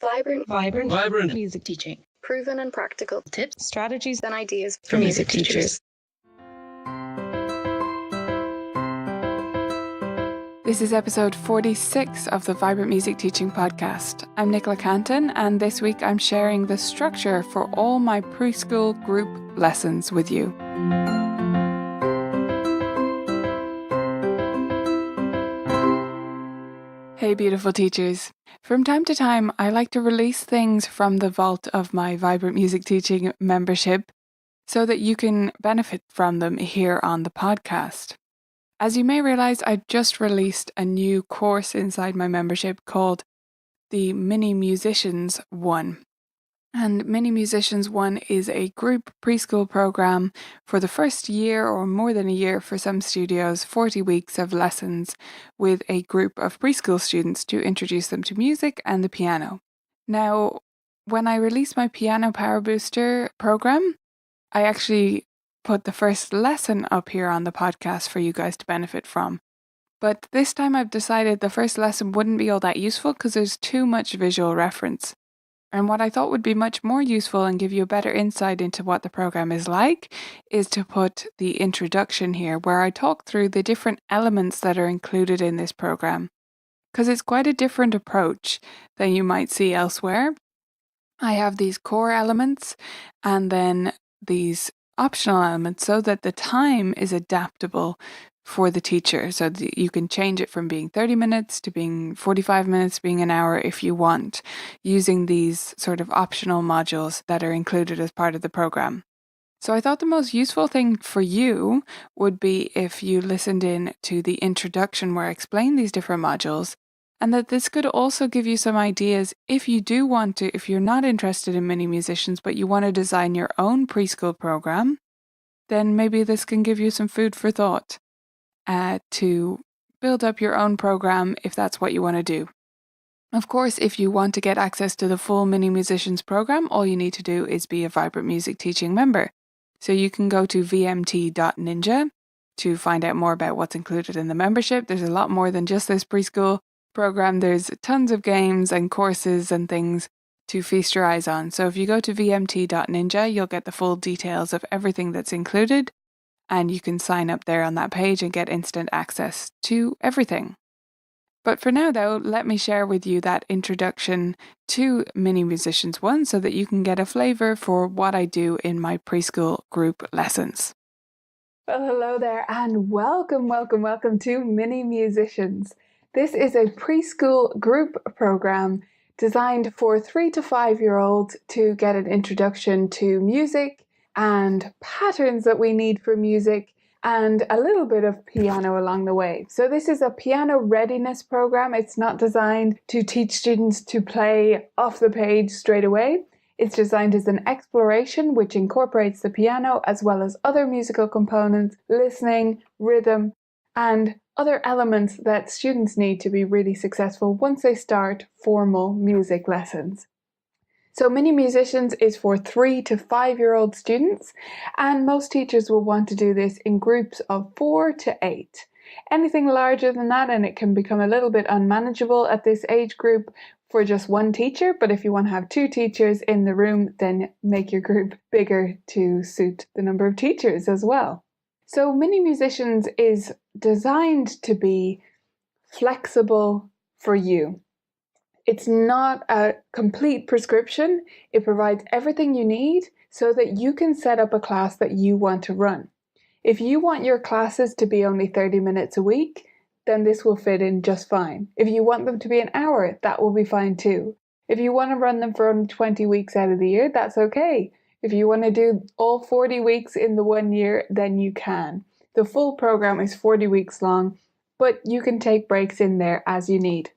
Vibrant music teaching. Proven and practical Tips, strategies, and ideas for music teachers. This is episode 46 of the Vibrant Music Teaching Podcast. I'm Nicola Canton, and this week I'm sharing the structure for all my preschool group lessons with you. Hey beautiful teachers. From time to time, I like to release things from the vault of my Vibrant Music Teaching membership so that you can benefit from them here on the podcast. As you may realize, I just released a new course inside my membership called the Mini Musicians 1. And Mini Musicians 1 is a group preschool program for the first year or more than a year for some studios, 40 weeks of lessons with a group of preschool students to introduce them to music and the piano. Now, when I released my Piano Power Booster program, I actually put the first lesson up here on the podcast for you guys to benefit from. But this time I've decided the first lesson wouldn't be all that useful because there's too much visual reference. And what I thought would be much more useful and give you a better insight into what the program is like is to put the introduction here where I talk through the different elements that are included in this program. Because it's quite a different approach than you might see elsewhere. I have these core elements and then these optional elements so that the time is adaptable for the teacher, so that you can change it from being 30 minutes to being 45 minutes, being an hour if you want, using these sort of optional modules that are included as part of the program. So I thought the most useful thing for you would be if you listened in to the introduction where I explain these different modules, and that this could also give you some ideas if you do want to, if you're not interested in mini musicians, but you want to design your own preschool program, then maybe this can give you some food for thought. To build up your own program if that's what you want to do. Of course, if you want to get access to the full Mini Musicians program, all you need to do is be a Vibrant Music Teaching member. So you can go to VMT.ninja to find out more about what's included in the membership. There's a lot more than just this preschool program. There's tons of games and courses and things to feast your eyes on. So if you go to VMT.ninja, you'll get the full details of everything that's included. And you can sign up there on that page and get instant access to everything. But for now, though, let me share with you that introduction to Mini Musicians 1 so that you can get a flavour for what I do in my preschool group lessons. Well, hello there and welcome to Mini Musicians. This is a preschool group program designed for 3 to 5-year-olds to get an introduction to music and patterns that we need for music and a little bit of piano along the way. So this is a piano readiness program. It's not designed to teach students to play off the page straight away. It's designed as an exploration which incorporates the piano as well as other musical components, listening, rhythm, and other elements that students need to be really successful once they start formal music lessons. So Mini Musicians is for 3 to 5-year-old students, and most teachers will want to do this in groups of 4 to 8. Anything larger than that and it can become a little bit unmanageable at this age group for just one teacher, but if you want to have 2 teachers in the room, then make your group bigger to suit the number of teachers as well. So Mini Musicians is designed to be flexible for you. It's not a complete prescription. It provides everything you need so that you can set up a class that you want to run. If you want your classes to be only 30 minutes a week, then this will fit in just fine. If you want them to be an hour, that will be fine too. If you want to run them for only 20 weeks out of the year, that's okay. If you want to do all 40 weeks in the 1 year, then you can. The full program is 40 weeks long, but you can take breaks in there as you need.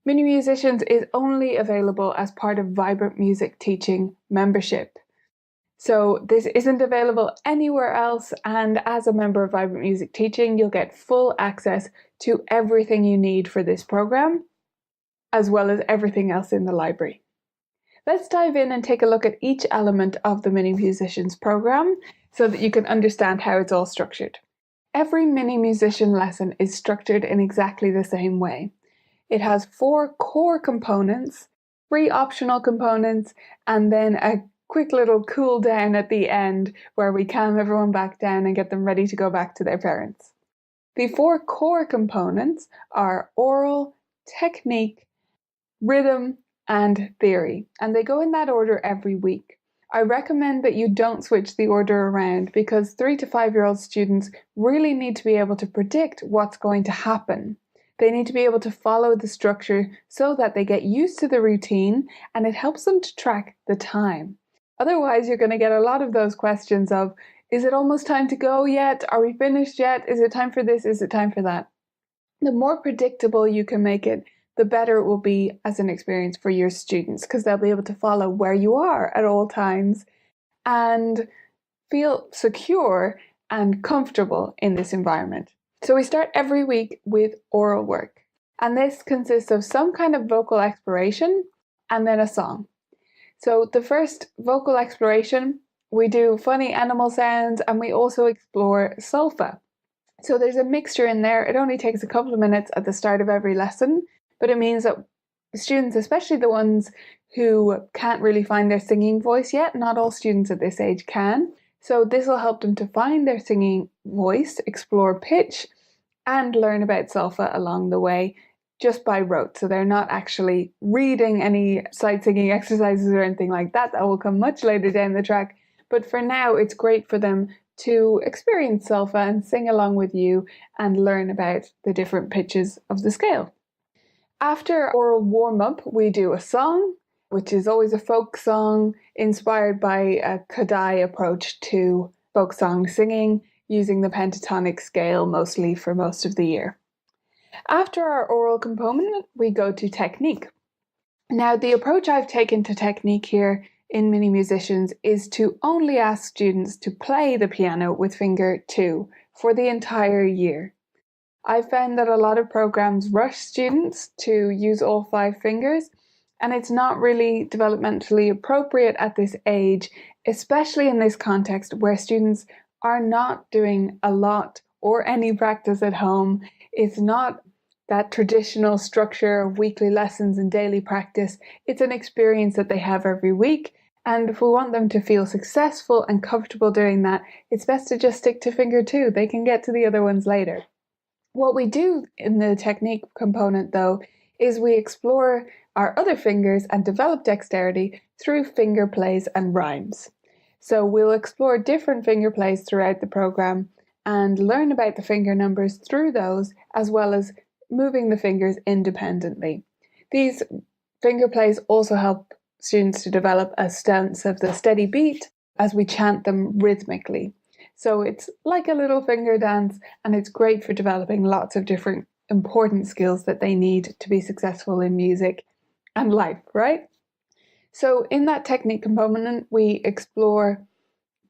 Mini Musicians is only available as part of Vibrant Music Teaching membership. So this isn't available anywhere else, and as a member of Vibrant Music Teaching, you'll get full access to everything you need for this program, as well as everything else in the library. Let's dive in and take a look at each element of the Mini Musicians program so that you can understand how it's all structured. Every Mini Musician lesson is structured in exactly the same way. It has 4 core components 3 optional components, and then a quick little cool down at the end where we calm everyone back down and get them ready to go back to their parents. The 4 core components are oral, technique, rhythm, and theory, and they go in that order every week. I recommend that you don't switch the order around because 3 to 5-year-old students really need to be able to predict what's going to happen. They need to be able to follow the structure so that they get used to the routine and it helps them to track the time. Otherwise, you're going to get a lot of those questions of, is it almost time to go yet? Are we finished yet? Is it time for this? Is it time for that? The more predictable you can make it, the better it will be as an experience for your students because they'll be able to follow where you are at all times and feel secure and comfortable in this environment. So we start every week with oral work, and this consists of some kind of vocal exploration and then a song. So the first vocal exploration, we do funny animal sounds and we also explore solfa. So there's a mixture in there. It only takes a couple of minutes at the start of every lesson, but it means that students, especially the ones who can't really find their singing voice yet, not all students at this age can. So this will help them to find their singing voice, explore pitch, and learn about solfa along the way just by rote. So they're not actually reading any sight singing exercises or anything like that. That will come much later down the track. But for now, it's great for them to experience solfa and sing along with you and learn about the different pitches of the scale. After oral warm-up, we do a song, which is always a folk song inspired by a Kodai approach to folk song singing, using the pentatonic scale mostly for most of the year. After our oral component, we go to technique. Now, the approach I've taken to technique here in Mini Musicians is to only ask students to play the piano with finger 2 for the entire year. I've found that a lot of programs rush students to use all 5 fingers, and it's not really developmentally appropriate at this age, especially in this context where students are not doing a lot or any practice at home. It's not that traditional structure of weekly lessons and daily practice. It's an experience that they have every week. And if we want them to feel successful and comfortable doing that, it's best to just stick to finger 2. They can get to the other ones later. What we do in the technique component, though, is we explore our other fingers and develop dexterity through finger plays and rhymes. So we'll explore different finger plays throughout the program and learn about the finger numbers through those, as well as moving the fingers independently. These finger plays also help students to develop a sense of the steady beat as we chant them rhythmically. So it's like a little finger dance, and it's great for developing lots of different important skills that they need to be successful in music and life, right? So in that technique component, we explore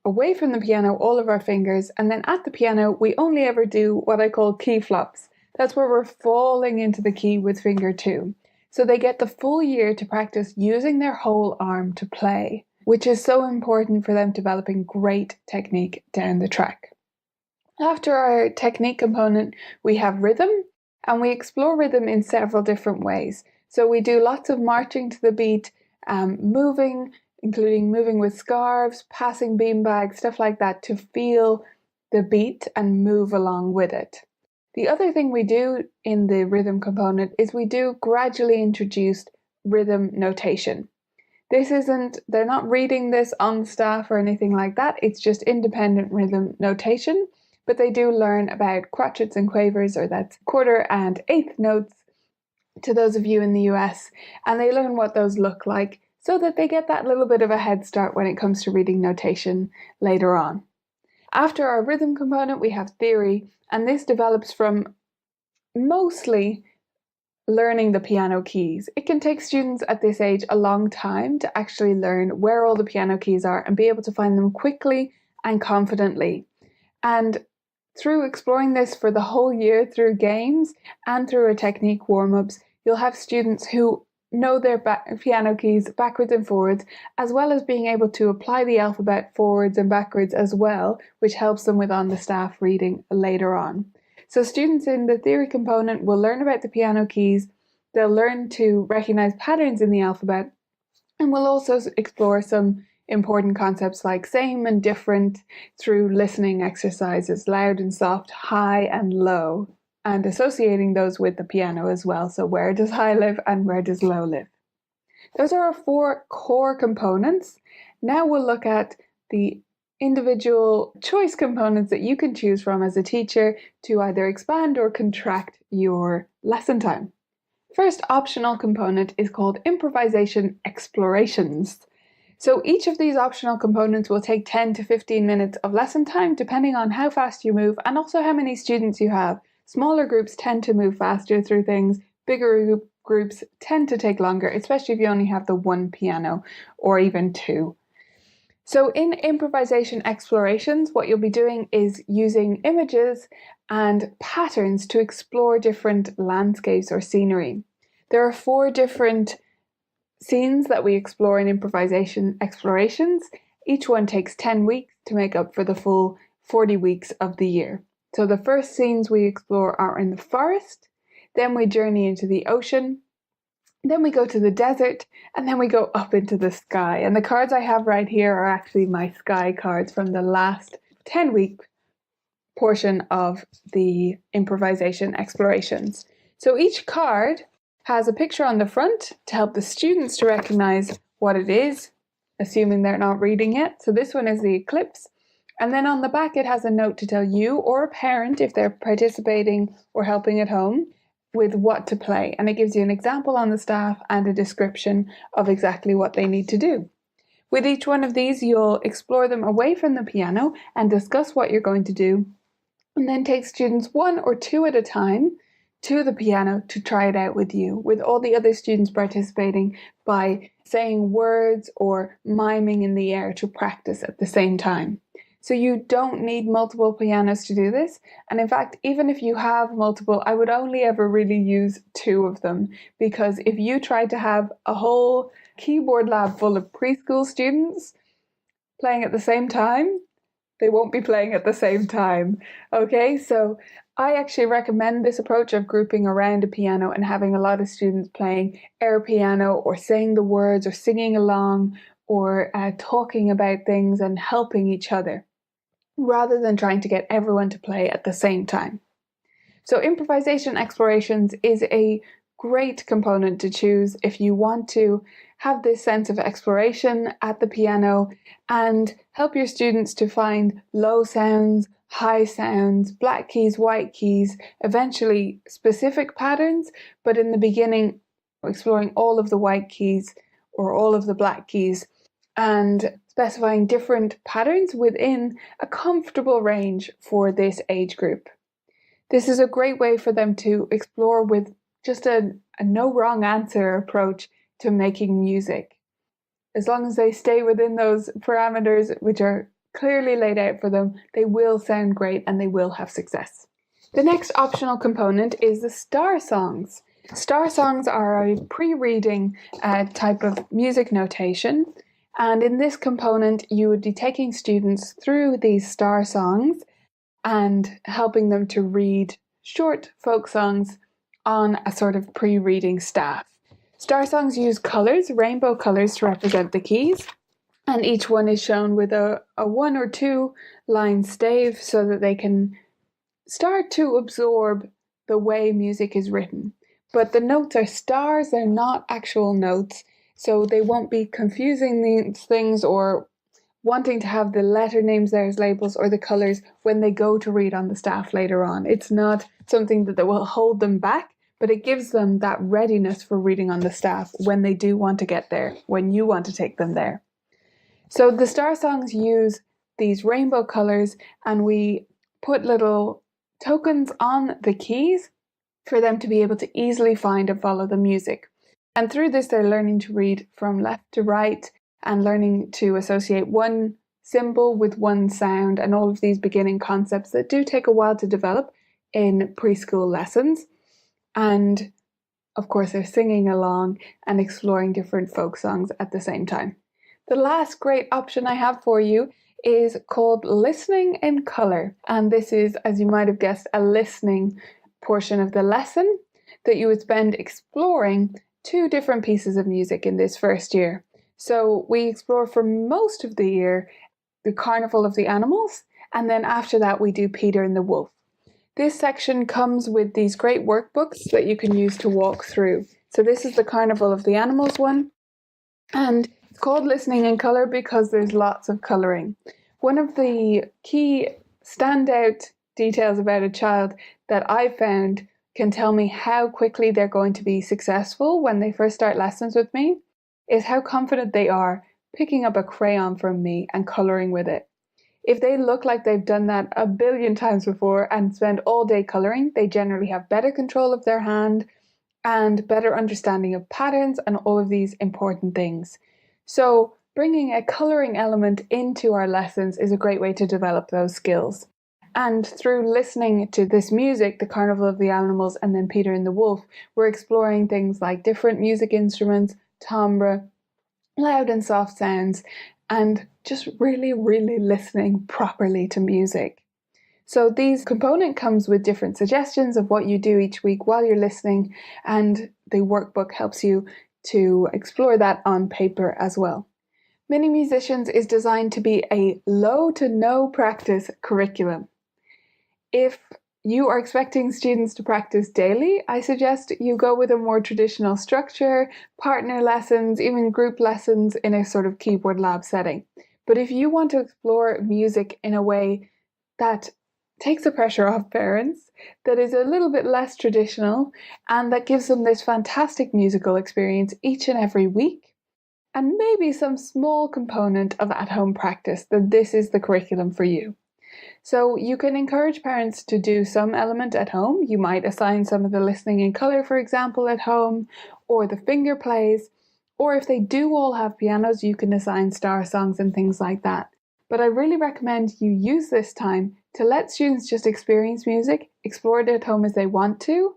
away from the piano all of our fingers, and then at the piano, we only ever do what I call key flops. That's where we're falling into the key with finger 2. So they get the full year to practice using their whole arm to play, which is so important for them developing great technique down the track. After our technique component, we have rhythm, and we explore rhythm in several different ways. So we do lots of marching to the beat, moving, including moving with scarves, passing beanbags, stuff like that, to feel the beat and move along with it. The other thing we do in the rhythm component is we do gradually introduced rhythm notation. They're not reading this on staff or anything like that, it's just independent rhythm notation, but they do learn about crotchets and quavers, or that's quarter and eighth notes to those of you in the US, and they learn what those look like so that they get that little bit of a head start when it comes to reading notation later on. After our rhythm component, we have theory, and this develops from mostly learning the piano keys. It can take students at this age a long time to actually learn where all the piano keys are and be able to find them quickly and confidently. And through exploring this for the whole year through games and through our technique warm-ups, you'll have students who know their piano keys backwards and forwards, as well as being able to apply the alphabet forwards and backwards as well, which helps them with on-the-staff reading later on. So students in the theory component will learn about the piano keys, they'll learn to recognize patterns in the alphabet, And we'll also explore some important concepts like same and different through listening exercises, loud and soft, high and low, and associating those with the piano as well. So where does high live and where does low live? Those are our 4 core components. Now we'll look at the individual choice components that you can choose from as a teacher to either expand or contract your lesson time. First optional component is called Improvisation Explorations. So each of these optional components will take 10 to 15 minutes of lesson time depending on how fast you move and also how many students you have. Smaller groups tend to move faster through things, bigger groups tend to take longer, especially if you only have the 1 piano or even 2. So in improvisation explorations, what you'll be doing is using images and patterns to explore different landscapes or scenery. There are 4 different scenes that we explore in improvisation explorations. Each one takes 10 weeks to make up for the full 40 weeks of the year. So the first scenes we explore are in the forest, then we journey into the ocean, then we go to the desert, and then we go up into the sky. And the cards I have right here are actually my sky cards from the last 10-week portion of the improvisation explorations. So each card has a picture on the front to help the students to recognize what it is, assuming they're not reading it. So this one is the Eclipse. And then on the back it has a note to tell you or a parent, if they're participating or helping at home, with what to play. And it gives you an example on the staff and a description of exactly what they need to do. With each one of these, you'll explore them away from the piano and discuss what you're going to do, and then take students 1 or 2 at a time to the piano to try it out with you, with all the other students participating by saying words or miming in the air to practice at the same time. So you don't need multiple pianos to do this. And in fact, even if you have multiple, I would only ever really use 2 of them, because if you try to have a whole keyboard lab full of preschool students playing at the same time, they won't be playing at the same time. Okay, so I actually recommend this approach of grouping around a piano and having a lot of students playing air piano or saying the words or singing along or talking about things and helping each other, rather than trying to get everyone to play at the same time. So improvisation explorations is a great component to choose if you want to have this sense of exploration at the piano and help your students to find low sounds, high sounds, black keys, white keys, eventually specific patterns, but in the beginning exploring all of the white keys or all of the black keys and specifying different patterns within a comfortable range for this age group. This is a great way for them to explore with just a no wrong answer approach to making music. As long as they stay within those parameters which are clearly laid out for them, they will sound great and they will have success. The next optional component is the Starr Songs. Starr Songs are a pre-reading type of music notation. And in this component, you would be taking students through these Starr Songs and helping them to read short folk songs on a sort of pre-reading staff. Starr Songs use colours, rainbow colours, to represent the keys, and each one is shown with a 1 or 2 line stave so that they can start to absorb the way music is written. But the notes are stars, they're not actual notes, so they won't be confusing these things or wanting to have the letter names there as labels or the colours when they go to read on the staff later on. It's not something that will hold them back, but it gives them that readiness for reading on the staff when they do want to get there, when you want to take them there. So the Starr Songs use these rainbow colours, and we put little tokens on the keys for them to be able to easily find and follow the music. And through this, they're learning to read from left to right and learning to associate one symbol with one sound and all of these beginning concepts that do take a while to develop in preschool lessons. And of course, they're singing along and exploring different folk songs at the same time. The last great option I have for you is called Listening in Colour. And this is, as you might have guessed, a listening portion of the lesson that you would spend exploring 2 different pieces of music in this first year. So we explore for most of the year the Carnival of the Animals, and then after that we do Peter and the Wolf. This section comes with these great workbooks that you can use to walk through. So this is the Carnival of the Animals one, and it's called Listening in Colour because there's lots of colouring. One of the key standout details about a child that I found can tell me how quickly they're going to be successful when they first start lessons with me is how confident they are picking up a crayon from me and colouring with it. If they look like they've done that a billion times before and spend all day colouring, they generally have better control of their hand and better understanding of patterns and all of these important things. So bringing a colouring element into our lessons is a great way to develop those skills. And through listening to this music, the Carnival of the Animals and then Peter and the Wolf, we're exploring things like different music instruments, timbre, loud and soft sounds, and just really, really listening properly to music. So these component comes with different suggestions of what you do each week while you're listening, and the workbook helps you to explore that on paper as well. Mini Musicians is designed to be a low to no practice curriculum. If you are expecting students to practice daily, I suggest you go with a more traditional structure, partner lessons, even group lessons in a sort of keyboard lab setting. But if you want to explore music in a way that takes the pressure off parents, that is a little bit less traditional, and that gives them this fantastic musical experience each and every week, and maybe some small component of at-home practice, then this is the curriculum for you. So you can encourage parents to do some element at home. You might assign some of the listening in colour, for example, at home, or the finger plays, or if they do all have pianos, you can assign Starr Songs and things like that. But I really recommend you use this time to let students just experience music, explore it at home as they want to,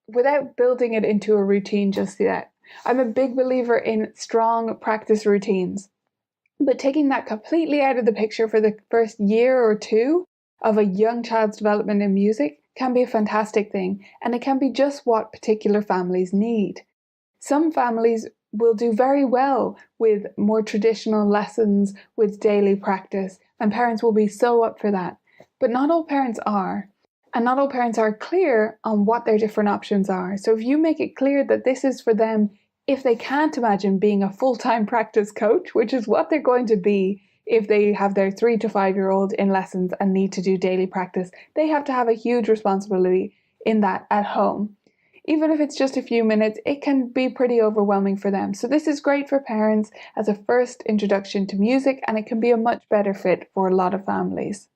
without building it into a routine just yet. I'm a big believer in strong practice routines. But taking that completely out of the picture for the first year or two of a young child's development in music can be a fantastic thing, and it can be just what particular families need. Some families will do very well with more traditional lessons with daily practice, and parents will be so up for that. But not all parents are, and not all parents are clear on what their different options are. So if you make it clear that this is for them, if they can't imagine being a full-time practice coach, which is what they're going to be if they have their 3 to 5-year-old in lessons and need to do daily practice, they have to have a huge responsibility in that at home. Even if it's just a few minutes, it can be pretty overwhelming for them. So this is great for parents as a first introduction to music, and it can be a much better fit for a lot of families.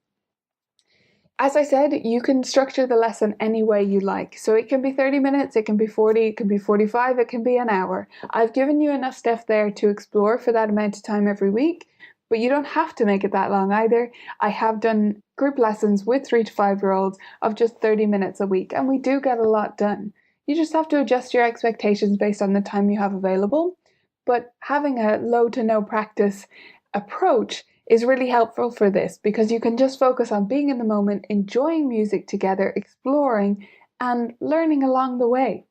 As I said, you can structure the lesson any way you like. So it can be 30 minutes, it can be 40, it can be 45, it can be an hour. I've given you enough stuff there to explore for that amount of time every week, but you don't have to make it that long either. I have done group lessons with 3 to 5-year-olds of just 30 minutes a week, and we do get a lot done. You just have to adjust your expectations based on the time you have available, but having a low to no practice approach is really helpful for this because you can just focus on being in the moment, enjoying music together, exploring, and learning along the way.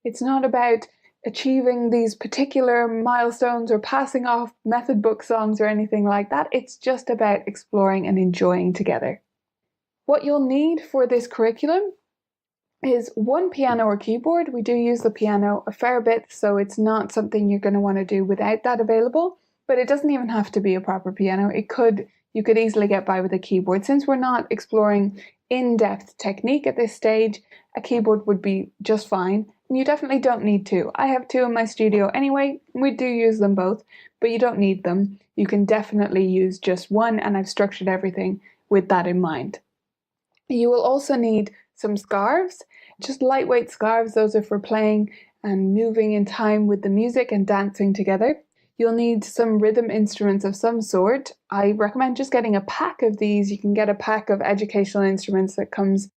It's not about achieving these particular milestones or passing off method book songs or anything like that. It's just about exploring and enjoying together. What you'll need for this curriculum is one piano or keyboard. We do use the piano a fair bit, so it's not something you're going to want to do without that available. But it doesn't even have to be a proper piano. You could easily get by with a keyboard. Since we're not exploring in-depth technique at this stage, a keyboard would be just fine. And you definitely don't need two. I have two in my studio anyway. We do use them both, but you don't need them. You can definitely use just one, and I've structured everything with that in mind. You will also need some scarves, just lightweight scarves. Those are for playing and moving in time with the music and dancing together. You'll need some rhythm instruments of some sort. I recommend just getting a pack of these. You can get a pack of educational instruments that comes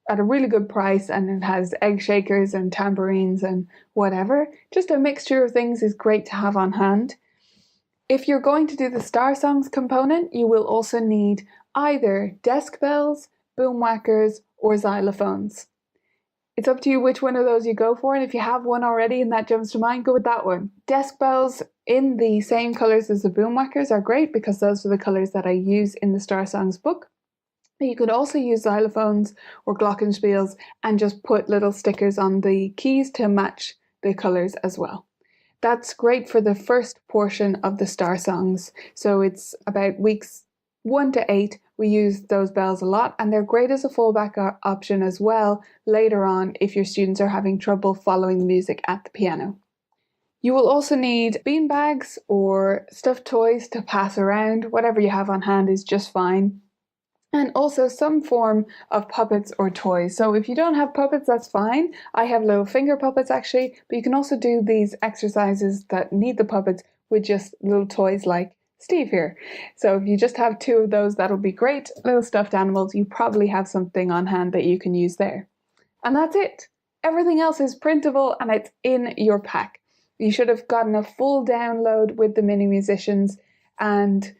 at a really good price, and it has egg shakers and tambourines and whatever. Just a mixture of things is great to have on hand. If you're going to do the Starr Songs component, you will also need either desk bells, boom whackers, or xylophones. It's up to you which one of those you go for, and if you have one already and that jumps to mind, go with that one. Desk bells in the same colours as the boomwhackers are great because those are the colours that I use in the Starr Songs book. You could also use xylophones or glockenspiels and just put little stickers on the keys to match the colours as well. That's great for the first portion of the Starr Songs. So it's about weeks 1 to 8. We use those bells a lot, and they're great as a fallback option as well later on if your students are having trouble following the music at the piano. You will also need beanbags or stuffed toys to pass around. Whatever you have on hand is just fine. And also some form of puppets or toys. So if you don't have puppets, that's fine. I have little finger puppets actually, but you can also do these exercises that need the puppets with just little toys like Steve here. So if you just have 2 of those, that'll be great. Little stuffed animals, you probably have something on hand that you can use there. And that's it. Everything else is printable and it's in your pack. You should have gotten a full download with the mini musicians, and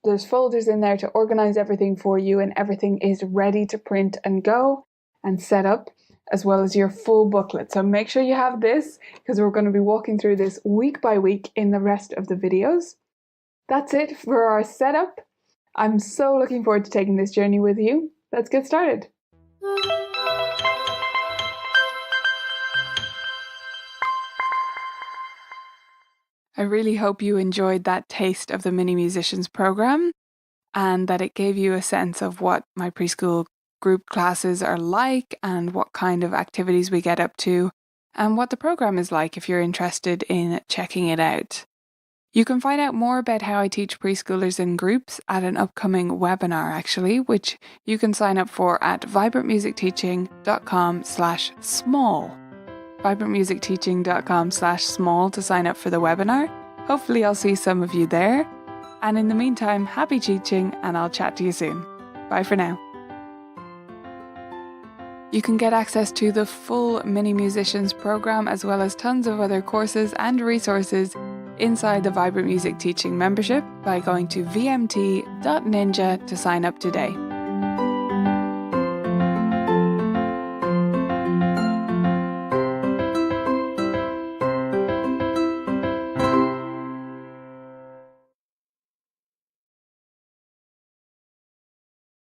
there's folders in there to organize everything for you, and everything is ready to print and go and set up, as well as your full booklet. So make sure you have this because we're going to be walking through this week by week in the rest of the videos. That's it for our setup. I'm so looking forward to taking this journey with you. Let's get started. I really hope you enjoyed that taste of the Mini Musicians program and that it gave you a sense of what my preschool group classes are like and what kind of activities we get up to and what the program is like if you're interested in checking it out. You can find out more about how I teach preschoolers in groups at an upcoming webinar actually, which you can sign up for at vibrantmusicteaching.com/small. vibrantmusicteaching.com/small to sign up for the webinar. Hopefully I'll see some of you there. And in the meantime, happy teaching, and I'll chat to you soon. Bye for now. You can get access to the full Mini Musicians program as well as tons of other courses and resources inside the Vibrant Music Teaching membership by going to vmt.ninja to sign up today.